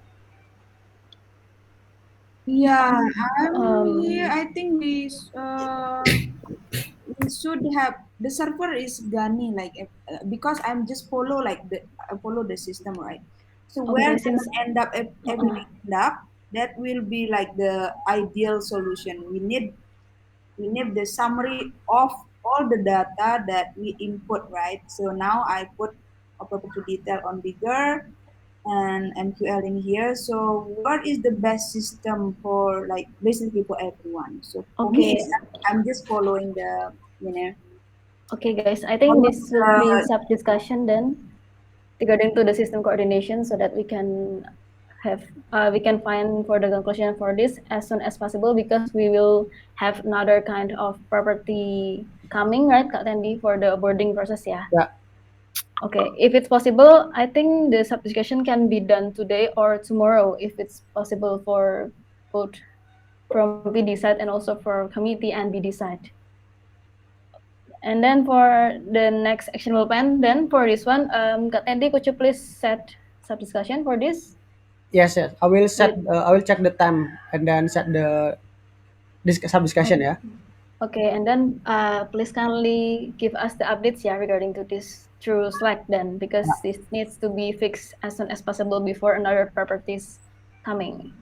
Yeah, um, I think we should have the server is Gani like because I'm just follow like the I follow the system, right? So where okay, does since end up everything end up, that will be like the ideal solution. We need the summary of all the data that we input, right? So now I put a property detail on bigger and MQL in here. So what is the best system for like basically for everyone? So for me, okay, it's I'm just following the you know okay, guys. I think follow this should be the sub discussion then regarding to the system coordination, so that we can have we can find for the conclusion for this as soon as possible, because we will have another kind of property coming, right, Kak Tandy, for the boarding process, yeah. Yeah. Okay, if it's possible, I think the sub discussion can be done today or tomorrow, if it's possible for both from BD side and also for committee and BD side. And then for the next actionable plan, then for this one, Kak Tandy, could you please set sub discussion for this? Yes, yes. I will set. With I will check the time and then set the sub discussion. Yeah. okay, and then please kindly give us the updates, yeah, regarding to this through Slack then, because this needs to be fixed as soon as possible before another properties coming.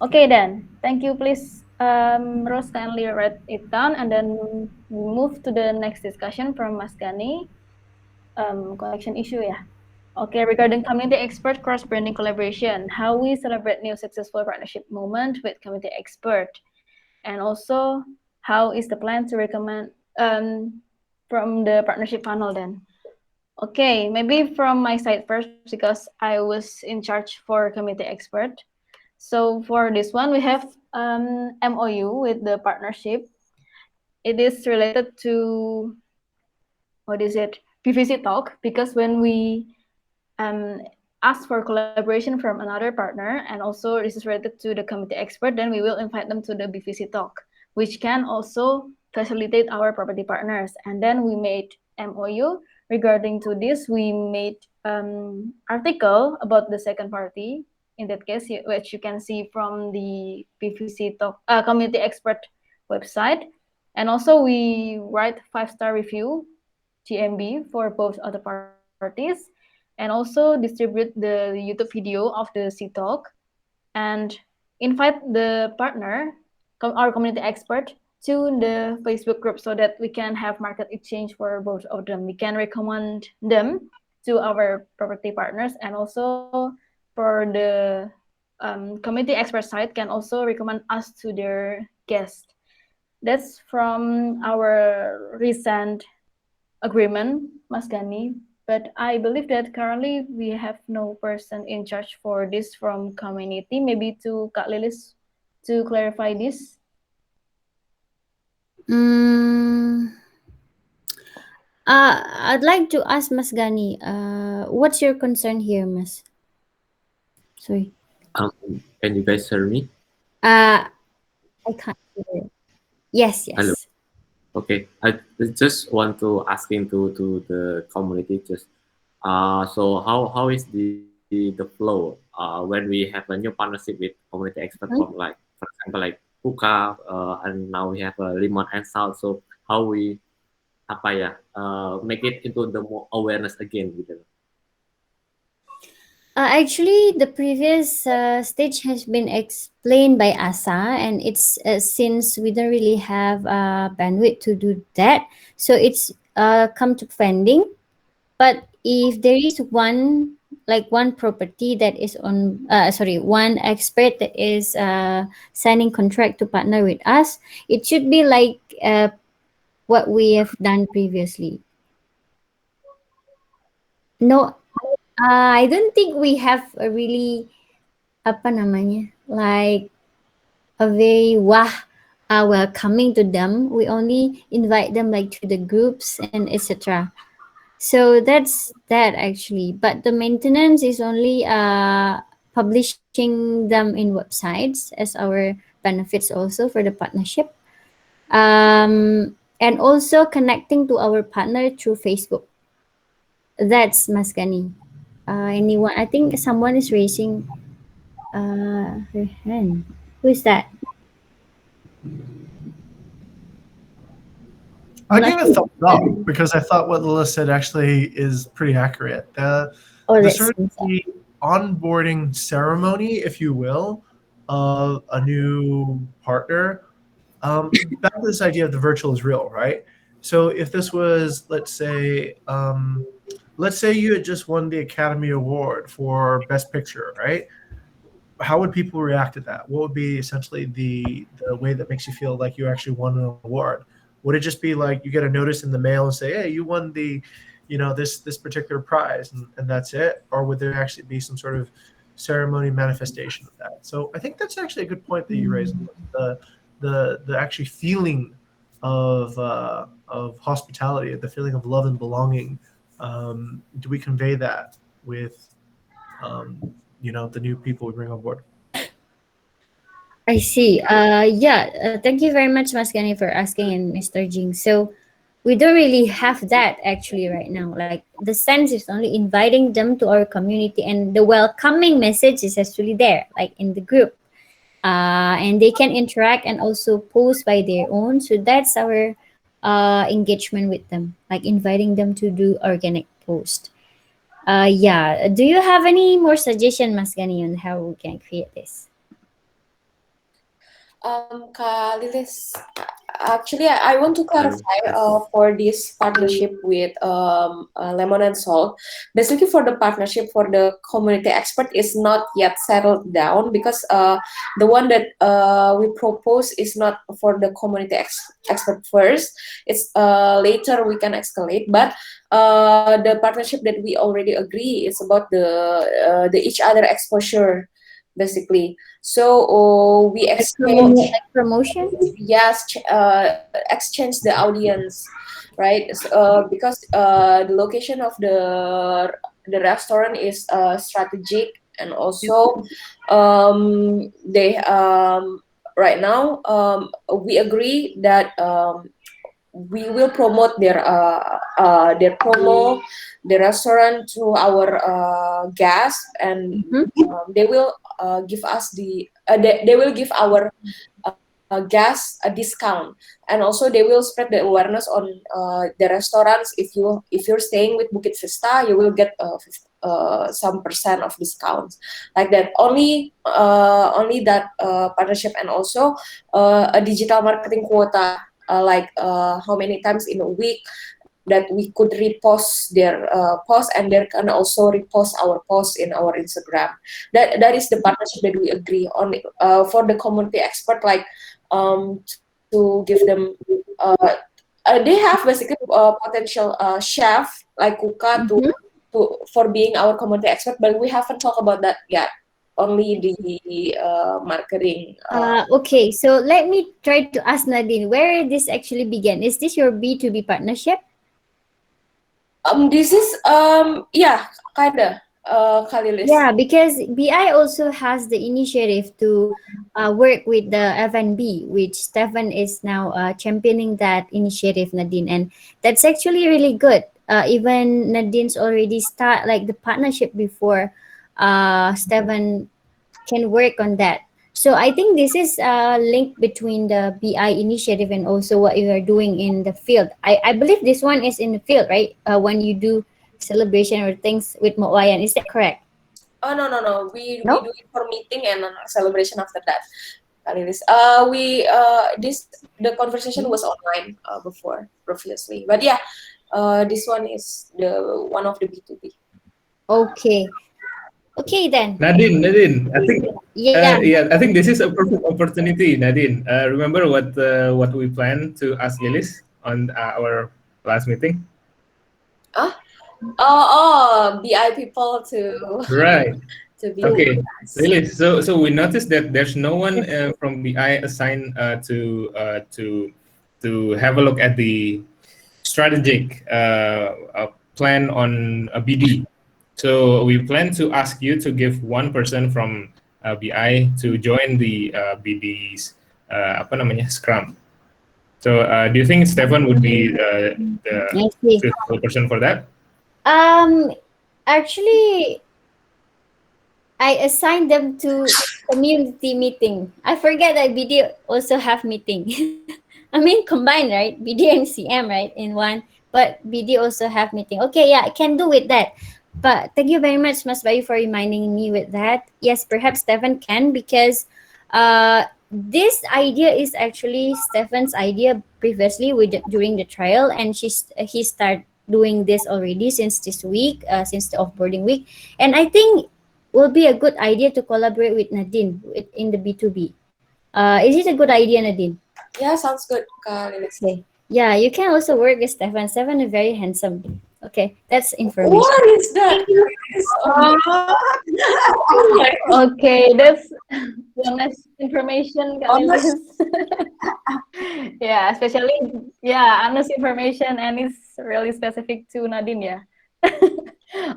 Okay then, thank you. Please, Rose, kindly write it down, and then we move to the next discussion from Mas Gani. Connection issue, yeah. Okay, regarding community expert cross branding collaboration, how we celebrate new successful partnership moment with community expert, and also how is the plan to recommend from the partnership funnel then. Okay, maybe from my side first, because I was in charge for community expert. So for this one, we have MOU with the partnership. It is related to, what is it, PVC talk, because when we um, ask for collaboration from another partner, and also this is related to the committee expert, then we will invite them to the BVC talk, which can also facilitate our property partners. And then we made MOU regarding to this. We made article about the second party. In that case, which you can see from the BVC talk community expert website. And also we write 5-star review GMB for both other parties, and also distribute the YouTube video of the C Talk, and invite the partner, our community expert, to the Facebook group, so that we can have market exchange for both of them. We can recommend them to our property partners, and also for the community expert side can also recommend us to their guests. That's from our recent agreement, Mas Gani. But I believe that currently we have no person in charge for this from community. Maybe to Kak Lilis to clarify this. Mm, I'd like to ask Mas Gani, what's your concern here, Mas? Sorry. Can you guys hear me? I can't hear. Yes, Hello. yes. Okay. I just want to asking to the community just so how is the flow when we have a new partnership with community expert from like for example like Puka and now we have a Limon and Salt. So how we apa ya, make it into the more awareness again gitu. Actually, the previous stage has been explained by Asa, and it's since we don't really have bandwidth to do that, so it's come to funding. But if there is one property that is on, sorry, one expert that is signing contract to partner with us, it should be like what we have done previously. No, I don't think we have a really apa namanya, like a very welcoming to them. We only invite them like to the groups and etc. So that's that actually. But the maintenance is only publishing them in websites as our benefits also for the partnership. And also connecting to our partner through Facebook. That's Maskani. Anyone? I think someone is raising her hand. Who is that? I Not gave it sure. thumbs up because I thought what Lila said actually is pretty accurate. Oh, The that's sort of the onboarding ceremony, if you will, of a new partner. Back to this idea of the virtual is real, right? So if this was, let's say you had just won the Academy Award for Best Picture, right? How would people react to that? What would be essentially the way that makes you feel like you actually won an award? Would it just be like you get a notice in the mail and say, "Hey, you won the, this particular prize," and that's it? Or would there actually be some sort of ceremony manifestation of that? So I think that's actually a good point that you raised. The actually feeling of hospitality, the feeling of love and belonging. Do we convey that with the new people we bring on board? I see. Yeah. Thank you very much, Mas Gani, for asking, and Mr. Jing. So we don't really have that actually right now. Like the sense is only inviting them to our community, and the welcoming message is actually there, like in the group. And they can interact and also post by their own. So that's our engagement with them, like inviting them to do organic post. Yeah. Do you have any more suggestion, Mas Gani, on how we can create this? Kak Lilis, actually, I want to clarify for this partnership with Lemon and Salt. Basically, for the partnership for the community expert is not yet settled down because the one that we propose is not for the community expert first. It's later we can escalate, but the partnership that we already agree is about the each other exposure basically. So we exchange Like promotion. yes, exchange the audience, right? Because the location of the restaurant is strategic, and also they right now we agree that we will promote their promo, the restaurant to our guests, and they will give us they will give our guests a discount, and also they will spread the awareness on the restaurants. If you're staying with Bukit Vista, you will get some percent of discounts like that. Only that partnership, and also a digital marketing quota. Like how many times in a week that we could repost their post, and they can also repost our post in our Instagram. That is the partnership that we agree on for the community expert, like to give them they have basically potential chef like Kuka to for being our community expert, but we haven't talked about that yet. Only the marketing. Okay, so let me try to ask Nadine where this actually began. Is this your B2B partnership? This is yeah, kinda Khalilis. Yeah, because BI also has the initiative to work with the F&B, which Stefan is now championing that initiative, Nadine, and that's actually really good. Even Nadine's already start like the partnership before Stefan can work on that. So I think this is a link between the BI initiative and also what you are doing in the field. I believe this one is in the field, right? When you do celebration or things with Mowayan, is that correct? Oh, no. We No? do it for meeting and celebration after that. The conversation was online before previously, but yeah, this one is the one of the B2B. Okay. Okay then. Nadine, I think Yeah. yeah, I think this is a perfect opportunity, Nadine. Remember what we planned to ask Lilis on our last meeting? Ah, oh, BI people to Right. to be with Okay, us. Lilis. So we noticed that there's no one Yes. from BI assigned to have a look at the strategic plan on a BD. So we plan to ask you to give one person from BI to join the BD's apa namanya Scrum. So do you think Stefan would be the I see. suitable person for that? Um, Actually, I assigned them to community meeting. I forget that BD also have meeting. I mean combined, right? BD and CM, right? In one. But BD also have meeting. Okay, yeah, I can do with that. But thank you very much, Mas Bayu, for reminding me with that. Yes, perhaps Stefan can because this idea is actually Stefan's idea previously during the trial, and he started doing this already since this week, since the offboarding week, and I think will be a good idea to collaborate with Nadine in the B2B. Is it a good idea, Nadine? Yeah, sounds good, Kak Lilis. Okay. Yeah, you can also work with Stefan. Stefan is very handsome. Okay, that's information. What is that? Okay, that's honest information, Kak Honest. Lilis. Yeah, especially honest information, and it's really specific to Nadine. Yeah.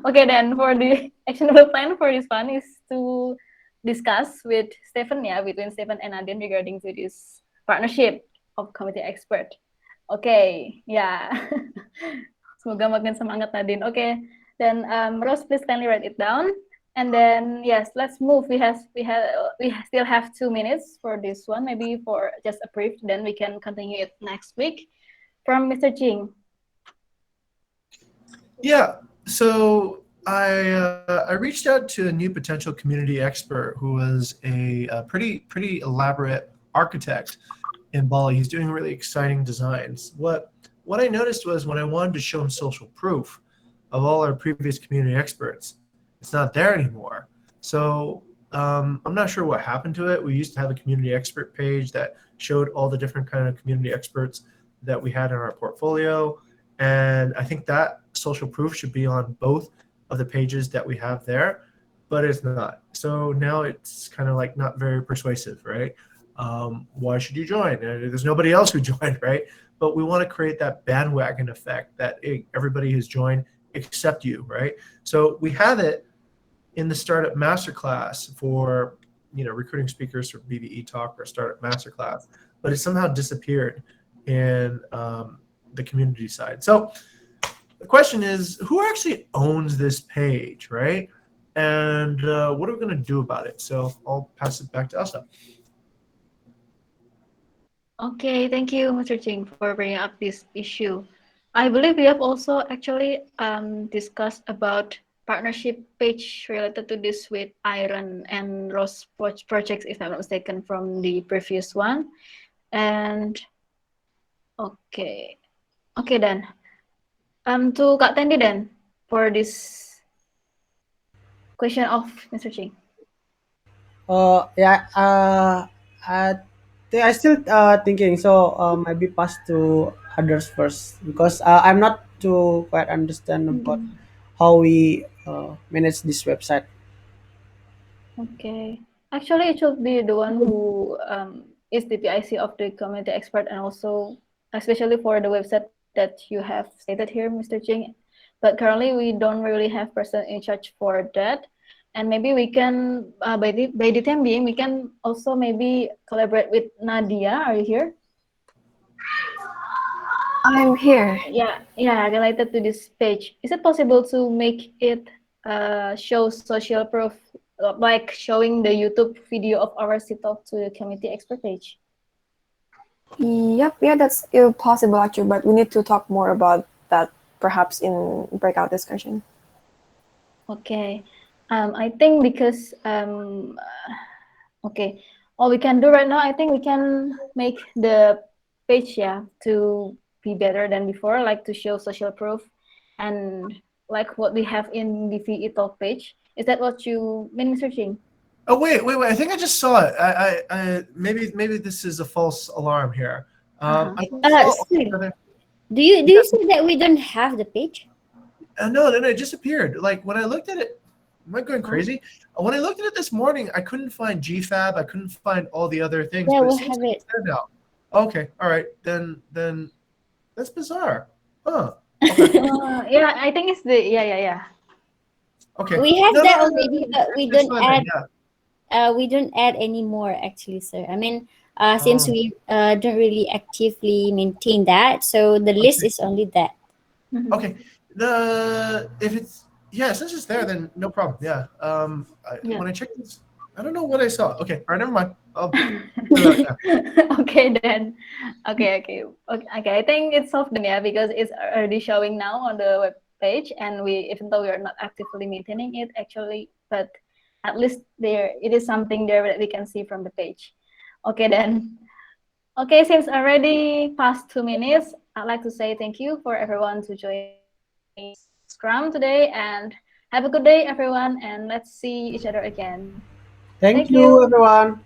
Okay, then for the actionable plan for this one is to discuss with Stephen, between Stephen and Nadine regarding to this partnership of committee expert. Okay, yeah. Semoga makin semangat Nadine. Okay, then Rose, please kindly write it down. And then yes, let's move. We still have 2 minutes for this one. Maybe for just a brief, then we can continue it next week. From Mr. Jing. Yeah. So I reached out to a new potential community expert who was a pretty elaborate architect in Bali. He's doing really exciting designs. What I noticed was when I wanted to show him social proof of all our previous community experts, it's not there anymore. So I'm not sure what happened to it. We used to have a community expert page that showed all the different kind of community experts that we had in our portfolio. And I think that social proof should be on both of the pages that we have there, but it's not. So now it's kind of like not very persuasive, right? Why should you join? There's nobody else who joined, right? But we want to create that bandwagon effect that everybody has joined except you, right? So we have it in the Startup Masterclass for recruiting speakers for BBE Talk or Startup Masterclass, but it somehow disappeared in the community side. So the question is, who actually owns this page, right? And what are we going to do about it? So I'll pass it back to Elsa. Okay, thank you, Mr. Ching, for bringing up this issue. I believe we have also actually discussed about partnership page related to this with Iron and Rose projects, if I'm not mistaken, from the previous one. And okay, then. To Kak Tendi then for this question of Mr. Ching. Yeah. I still thinking. So maybe pass to others first because I'm not too quite understand about how we manage this website. Okay. Actually, it should be the one who is the PIC of the community expert, and also especially for the website that you have stated here, Mr. Ching. But currently, we don't really have person in charge for that. And maybe we can, by the time being, we can also maybe collaborate with Nadia. Are you here? I'm here. Yeah, related to this page. Is it possible to make it show social proof like showing the YouTube video of our talk to the community expert page? Yep, yeah, that's possible actually, but we need to talk more about that perhaps in breakout discussion. Okay, I think because okay, all we can do right now, I think we can make the page, yeah, to be better than before, like to show social proof and like what we have in the VE Talk page. Is that what you mean searching? Oh wait. I think I just saw it. Maybe this is a false alarm here. I saw all the Still, other. do you say that we don't have the page? No, it just appeared. Like when I looked at it, am I going crazy? When I looked at it this morning, I couldn't find GFAB. I couldn't find all the other things. Yeah, But it we'll seems have like it. it's there now. Okay, all right. Then that's bizarre. Huh. Yeah, I think it's the yeah. Okay. We have No, that no, already, but we it's don't fine then, add. yeah. We don't add any more actually, sir. I mean, since Oh, we don't really actively maintain that, so the list okay. is only that. Okay. If it's since it's there, then no problem. Yeah. Yeah. When I checked this, I don't know what I saw. Okay. All right. Never mind. I'll figure it out, yeah. Okay then. Okay. I think it's solved then, yeah, because it's already showing now on the web page, and we, even though we are not actively maintaining it actually, but at least there it is something there that we can see from the page. Okay then. Okay, since already past 2 minutes, I'd like to say thank you for everyone to join Scrum today, and have a good day everyone, and let's see each other again. Thank Thank you, you. everyone.